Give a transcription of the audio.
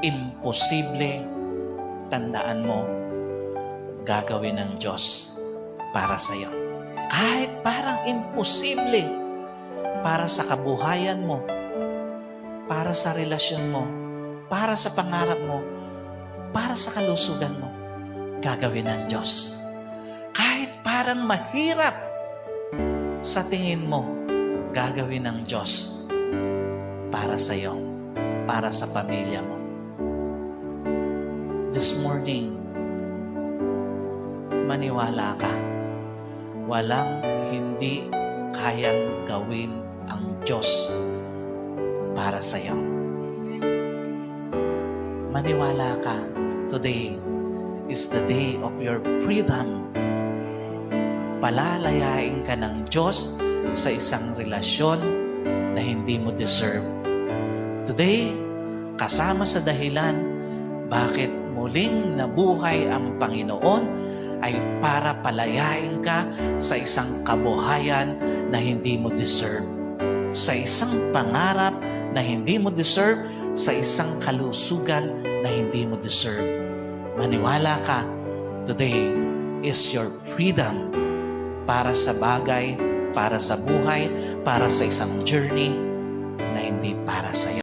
imposible, tandaan mo, gagawin ng Diyos para sa iyo. Kahit parang imposible para sa kabuhayan mo, para sa relasyon mo, para sa pangarap mo, para sa kalusugan mo, gagawin ng Diyos. Kahit parang mahirap sa tingin mo, gagawin ng Diyos para sa iyo, para sa pamilya mo. This morning, maniwala ka. Walang hindi kayang gawin ang Diyos para sa iyo. Maniwala ka. Today is the day of your freedom. Palalayain ka ng Diyos sa isang relasyon na hindi mo deserve. Today, kasama sa dahilan bakit muling nabuhay ang Panginoon ay para palayain ka sa isang kabuhayan na hindi mo deserve, sa isang pangarap na hindi mo deserve, sa isang kalusugan na hindi mo deserve. Maniwala ka, today is your freedom para sa bagay, para sa buhay, para sa isang journey na hindi para sa iyo.